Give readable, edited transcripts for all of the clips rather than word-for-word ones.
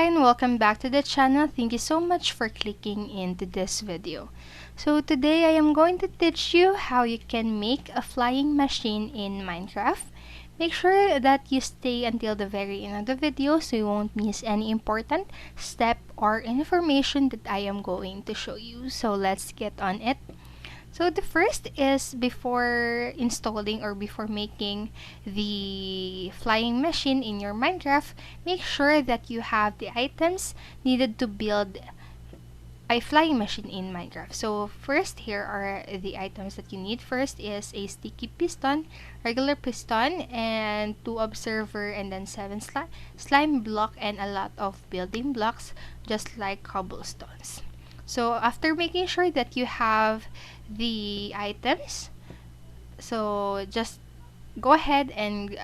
and welcome back to the channel. Thank you so much for clicking into this video. So today I am going to teach you how you can make a flying machine in Minecraft. Make sure that you stay until the very end of the video so you won't miss any important step or information that I am going to show you. So let's get on it. So the first is before installing or before making the flying machine in your Minecraft, make sure that you have the items needed to build a flying machine in Minecraft. So first, here are the items that you need. First is a sticky piston, regular piston, and 2 observer, and then 7 slime block, and a lot of building blocks, just like cobblestones. So after making sure that you have the items, so just go ahead and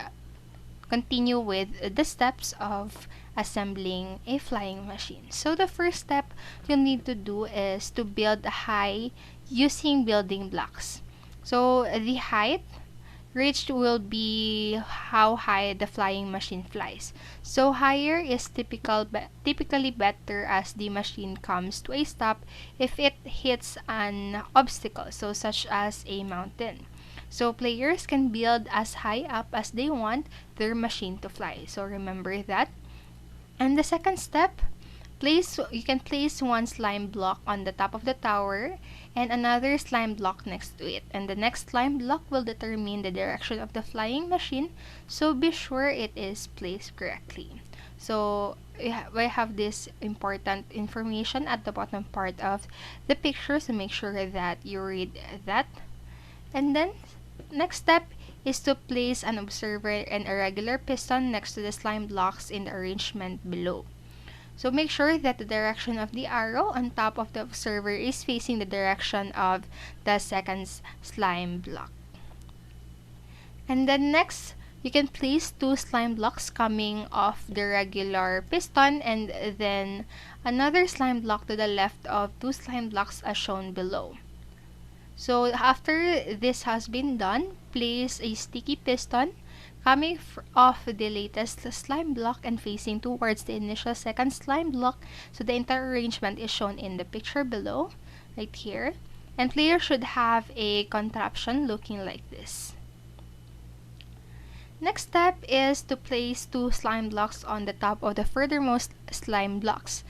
continue with the steps of assembling a flying machine. So the first step you'll need to do is to build a height using building blocks. So the height reached will be how high the flying machine flies. So higher is typically better as the machine comes to a stop if it hits an obstacle, so such as a mountain. So players can build as high up as they want their machine to fly. So remember that. And the second step, you can place one slime block on the top of the tower and another slime block next to it, and the next slime block will determine the direction of the flying machine, so be sure it is placed correctly. So we have this important information at the bottom part of the picture, so make sure that you read that. And then next step is to place an observer and a regular piston next to the slime blocks in the arrangement below. So make sure that the direction of the arrow on top of the observer is facing the direction of the second slime block. And then next, you can place 2 slime blocks coming off the regular piston, and then another slime block to the left of 2 slime blocks as shown below. So after this has been done, place a sticky piston coming off the latest slime block and facing towards the initial second slime block. So the entire arrangement is shown in the picture below, right here. And players should have a contraption looking like this. Next step is to place 2 slime blocks on the top of the furthermost slime blocks.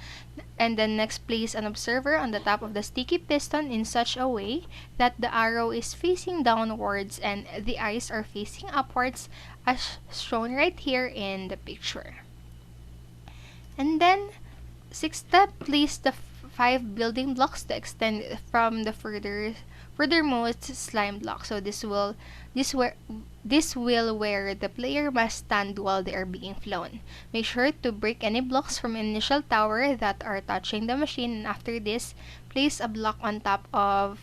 And then next, place an observer on the top of the sticky piston in such a way that the arrow is facing downwards and the eyes are facing upwards as shown right here in the picture. And then, sixth step, place the 5 building blocks to extend from the furthermost slime block. So this will where the player must stand while they are being flown. Make sure to break any blocks from initial tower that are touching the machine, and after this, place a block on top of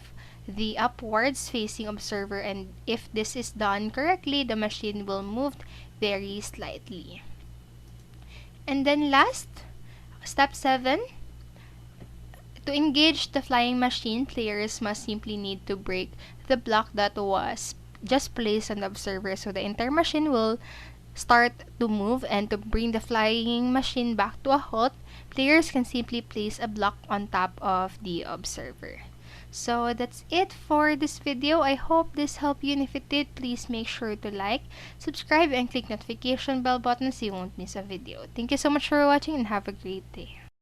the upwards facing observer, and if this is done correctly, the machine will move very slightly. And then last, step 7. To engage the flying machine, players must simply need to break the block that was just placed on the observer, so the entire machine will start to move, and to bring the flying machine back to a halt, players can simply place a block on top of the observer. So that's it for this video. I hope this helped you, and if it did, please make sure to like, subscribe, and click notification bell button so you won't miss a video. Thank you so much for watching and have a great day.